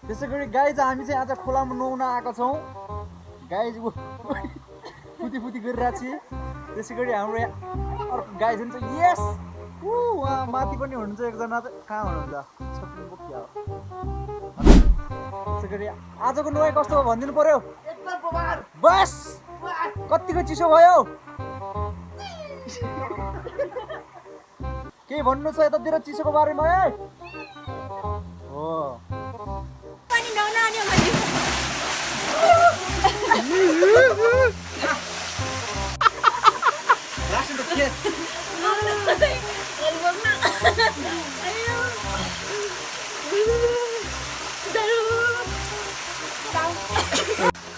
त्यसैगरी गाइज हामी चाहिँ आज खोलामा नुहाउन आएको छौँ गाइज फुती गरिरहेको छु त्यसैगरी हाम्रो अर्को गाइज हुन्छ यस उहाँ माथि पनि हुनुहुन्छ एकजना चाहिँ कहाँ हुनुहुन्छ त्यसैगरी आजको नुहाइ कस्तो भयो भनिदिनु पर्यो बस कतिको चिसो भयो के भन्नु छ यतातिर चिसोको बारेमा हो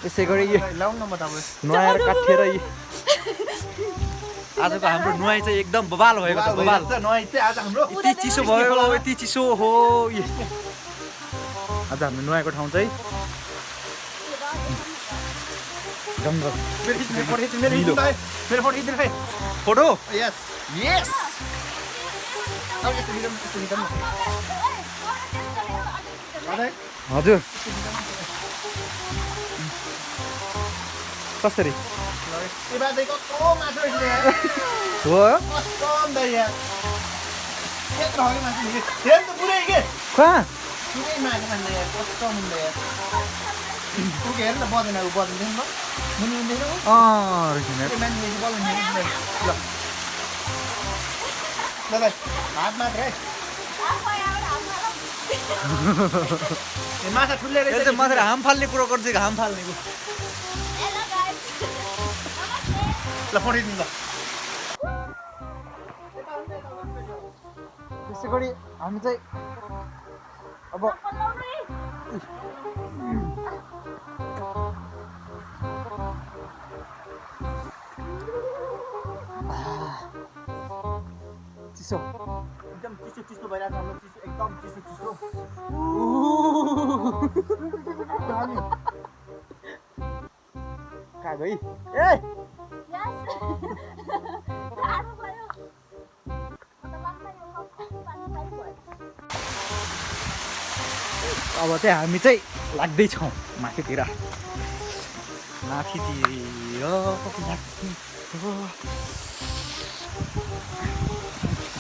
यसै गरी नुहाएर काटिएर आजको हाम्रो नुहाइ चाहिँ एकदम बबाल भएको छ बबाल यति चिसो भयो यति चिसो हो आज हाम्रो नुहाएको ठाउँ चाहिँ जङ्गल फोटो यस यस हजुर कसरी मात्र हाम फाल्ने कुरो गर्छ हाम फाल्ने त्यसै गरी हामी चाहिँ अब चिसो एकदम चिसो भइरहेको छ हाम्रो चिसो एकदम चिसो कहाँ गई ए अब चाहिँ हामी चाहिँ लाग्दैछौँ माथितिर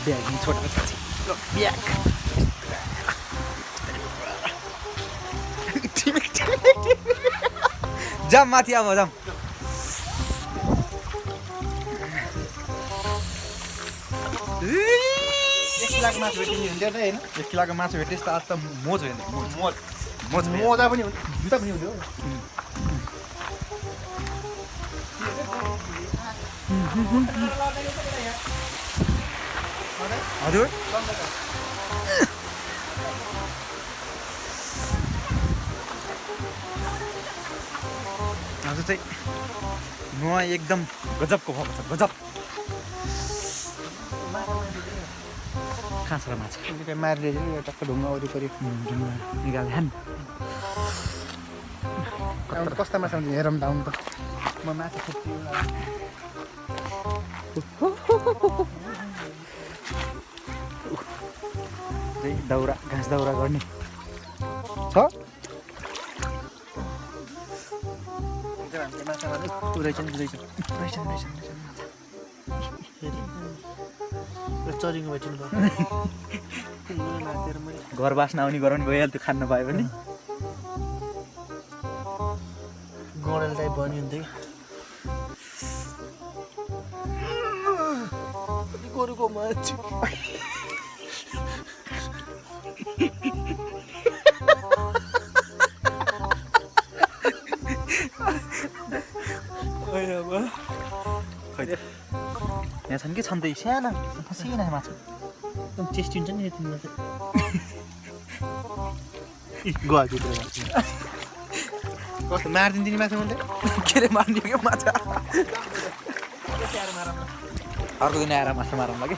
ब्याग छोडेर ब्याग जाम माथि अब जाम एक किलोको मासु भेटेस् त आज त मोज होइन मोजा पनि जुत्ता पनि हुन्थ्यो हजुर आज चाहिँ नुहाइ एकदम गजबको भएको छ गजब खास र माछा मार्ने टक्क ढुङ्गा वरिपरि निकाल्छन् कस्ता माछा हुन्छ हेरौँ त आउनु त म माछा खोज्छु दाउरा घाँस दाउरा गर्ने छ घर बास्न आउने गराउने भइहाल्थ्यो खान पायो भने गडेल टाइप भयो नि हुन्थ्यो गोरुको माछा यहाँ छन् कि छन् त साना साना माछा एकदम टेस्टी हुन्छ नि तिमीमा चाहिँ कस्तो मारिदिन्छ नि माछा मैले के अरे मार्ने क्या माछा अर्को दिन आएर माछा मारौँला कि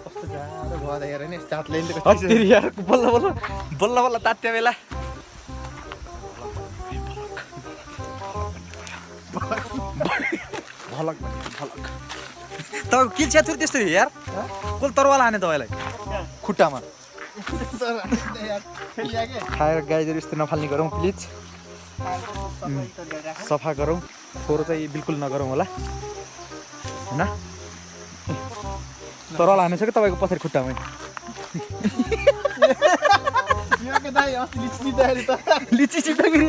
कस्तो गाह्रो भयो हेर नि साथले बल्ल बल्ल तात्या बेला भलक तपाईँको किल छ्याथुर त्यस्तो हो यार कसले तरवाला हाने तपाईँलाई खुट्टामा खाएर गाईहरू यस्तो नफाल्ने गरौँ प्लिज सफा गरौँ फोहोर चाहिँ बिल्कुल नगरौँ होला होइन तरवाला हानेछ कि तपाईँको पछाडि खुट्टामै लिची चिप्दाखेरि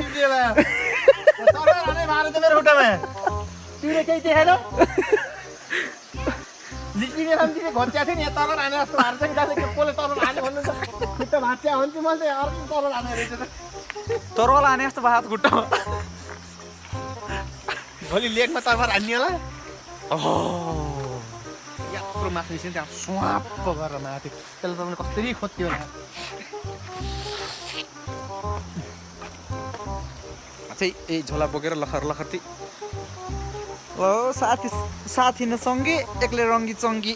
मेरो खुट्टामा तिमीले केही देखेन लिचिने तिमीले घोच्याएको थियो नि यहाँ तल हाने जस्तो हार्छ कि दाजु कसले तल हाने भन्नु त खुट्टा भाँच्या हो नि त्यो मान्छे अर्को तल हाने रहेछ त तरवाला हाने जस्तो भात खुट्टामा भोलि लेकमा तरबार हान्ने होला यत्रो माथि निस्क्यो त्यहाँ स्वाप गरेर माथि त्यसले तपाईँले कसरी खोज्थ्यो होला चाहिँ ए झोला बोकेर लखर लखर्ती ओ साथी न सँगै एक्लै रङ्गी चङ्गी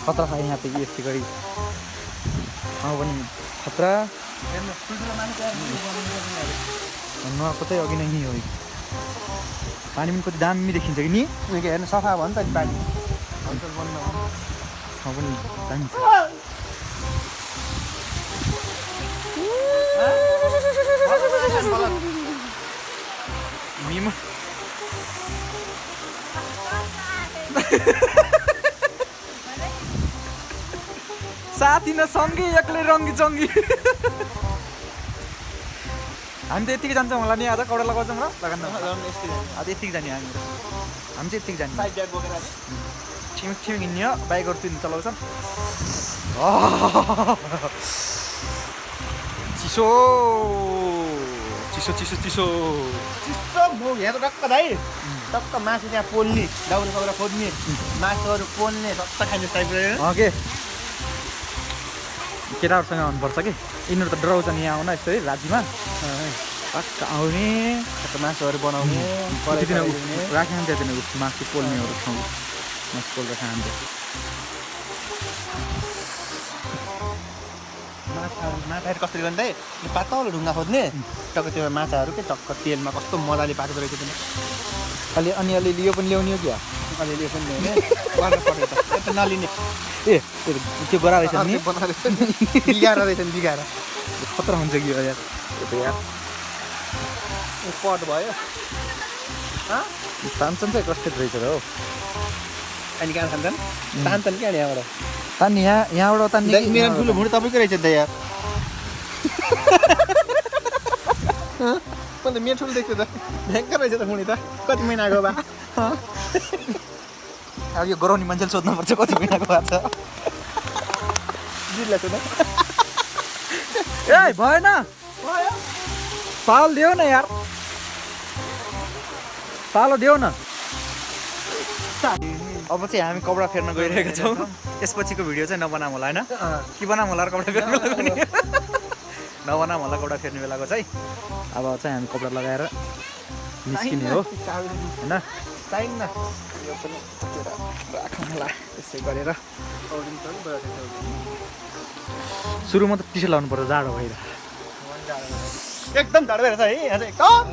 खतरा छ यहाँ त यस्तै गरी पनि खतरा नुहाएको चाहिँ अघि नै यहीँ हो पानी पनि कति दामी देखिन्छ कि नि हेर्नु सफा भयो नि त पानी ठाउँ पनि दामी छ मिमा साथी न सँगै एक्लै रङ्गी चङ्गी हामी त यतिकै जान्छौँ होला नि आज कपडा लगाउँछौँ र लगाउनु आज यतिकै जाने हामी चाहिँ यतिकै जाने छिमेक छिमेक हिँड्ने हो बाइकहरू तिन चलाउँछन् चिसो चिसो चिसो चिसो चिसो म यहाँ त टक्क भाइ टक्क मासु त्यहाँ पोल्ने दाउरा साउरा खोज्ने मासुहरू पोल्ने सबै खाने टाइप रह्यो के केटाहरूसँग आउनुपर्छ कि यिनीहरू त डराउँछन् यहाँ आउन यस्तो है रातिमा पक्क आउने मासुहरू बनाउने राख्नु त्यहाँ मासु पोल्नेहरू ठाउँ मासु पोल्दा खान्छ माछाहरू कसरी गर्ने त पातलो ढुङ्गा खोज्ने टक्क त्यो माछाहरू के टक्क तेलमा कस्तो मजाले पाकेको रहेछ पनि अनि अलिअलि यो पनि ल्याउने हो क्या अलिअलि यो पनि ल्याउने गर्नु पर्यो त नलिने ए त्यो गरा रहेछ नि बिगाएर रहेछ नि बिगाएर खतरा हुन्छ कि यार यार पट भयो तान्छन् चाहिँ कस्तो रहेछ र हौ अनि कहाँ खान्छन् तान्छन् क्या यहाँबाट तान्ने यहाँबाट तान्ने मेरो ठुलो भुँडी तपाईँको रहेछ त यार अन्त मेरो ठुलो देख्छु त भयङ्कर रहेछ त भुँडी त कति महिनाको बा अब यो गराउने मान्छेले सोध्नुपर्छ कति महिनाको भएको छ जिल्ला सोध्नु ए भएन पाल देऊ न यार पालो देऊ न अब चाहिँ हामी कपडा फेर्न गइरहेका छौँ यसपछिको भिडियो चाहिँ नबनाऊँ होला होइन के बनाऊँ होला कपडा फेर्नु बेला नबनाऊँ होला कपडा फेर्ने बेलाको चाहिँ अब चाहिँ हामी कपडा लगाएर निस्किने हो होइन चाहिन्न यो पनि राखौँ होला त्यसै गरेर सुरुमा त टी सर्ट लाउनु पर्छ जाडो भएर एकदम जाडो भएर छ है आज एकदम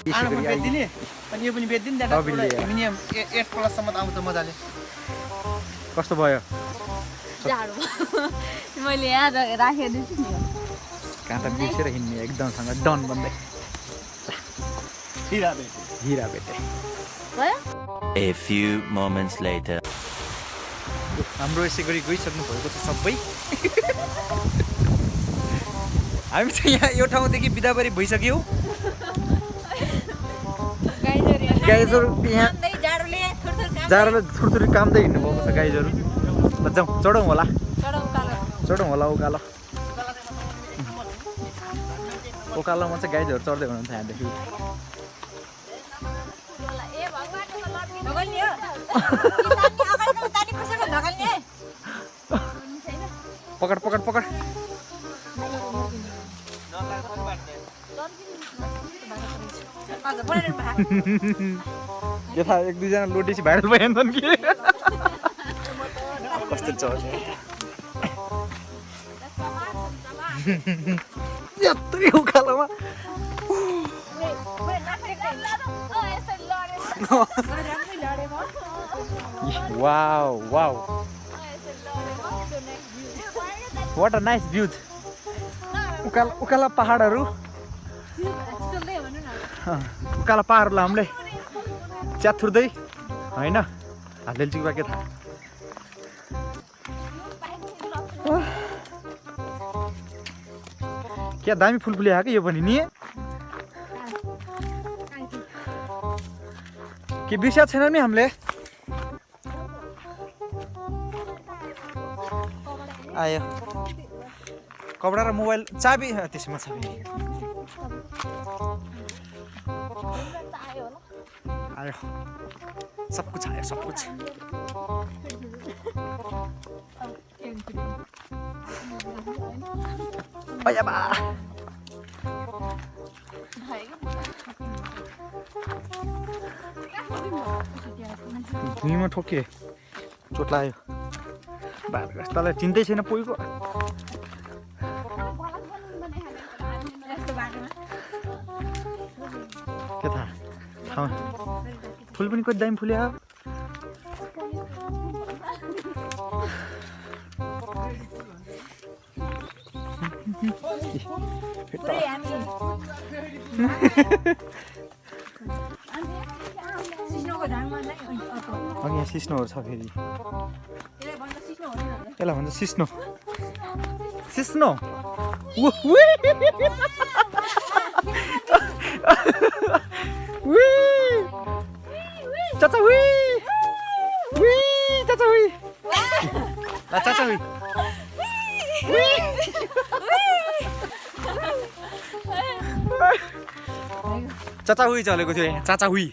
बेच्दिने अनि यो पनि बेच्दिने त्यहाँ मिनिमम 8+ सम्म आउँछ मजाले कस्तो भयो मैले यहाँ राखेको नि कहाँ त बिर्सेर हिँड्ने एकदमसँग डन भन्दै हिरा भेटे A few moments later. हाम्रो यसै गरी गइसक्नु भएको छ सबै हामी चाहिँ यहाँ यो ठाउँदेखि बिदाबारी भइसक्यौँ गाइजहरू यहाँ जाडोले थुरथुरी कामदै हिँड्नु भएको छ गाइजहरू जाउँ चढौँ होला उकालो उकालोमा चाहिँ गाइजहरू चढ्दै हुनुहुन्छ यहाँदेखि पकड पकड पकड यता एक दुईजना लोटेसी भाइरल भइहाल्छन् कि कस्तो चढ्छ यत्रै उकालोमा wow wow what a nice views उकाला पहाडहरू उकाला पहाडहरूलाई हामीले च्याथुर्दै होइन हातले चिक्वा के थाहा क्या दामी फुल फुले आएको यो पनि नि के बिर्सिया छैन नि हामीले आयो कपडा र मोबाइल चाबी त्यसमा छ आयो सब कुछ आयो सब कुछ अया बा भुइँमा ठोके चोट लाग्यो तँलाई चिन्दै छैन पोइको के थाहा फुल पनि कति दामी फुल्यो यहाँ सिस्नोहरू छ फेरि यसलाई भन्छ सिस्नो सिस्नो चाचा हुई चाचा हुई चाचा हुई चाचा हुई चलेको थियो यहाँ चाचा हुई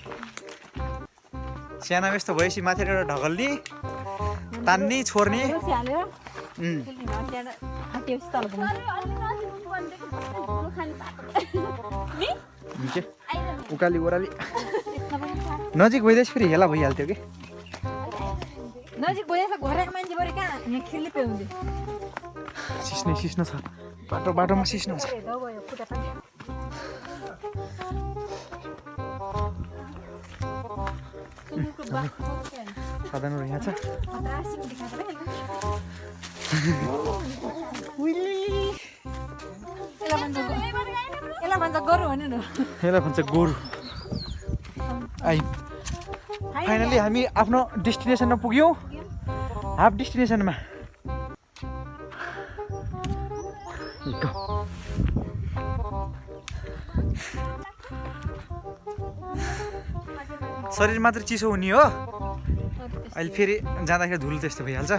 सानो यस्तो भएपछि माथि एउटा ढकल्ने तान्ने छोड्ने उकाली ओह्राली नजिक भइदिएछ फेरि हेला भइहाल्थ्यो कि नजिक भइरहेको घरको मान्छे बरु कहाँ यहाँ खेल्ने पाउँदै सिस्नो सिस्नो छ बाटोमा सिस्नो छ साधनहरू यहाँ छ यसलाई भन्छ गोरु भन्नु न यसलाई भन्छ गोरु फाइनली हामी आफ्नो डेस्टिनेसनमा पुग्यौँ हाफ डेस्टिनेसनमा शरीर मात्र चिसो हुने हो अहिले फेरि जाँदाखेरि धुलो त्यस्तो भइहाल्छ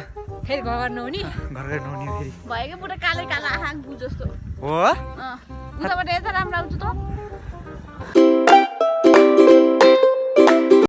फेरि घर नहुने घर नहुने फेरि भएको पुरा कालै काला आँखा जस्तो हो उताबाट यता राम्रो आउँछ त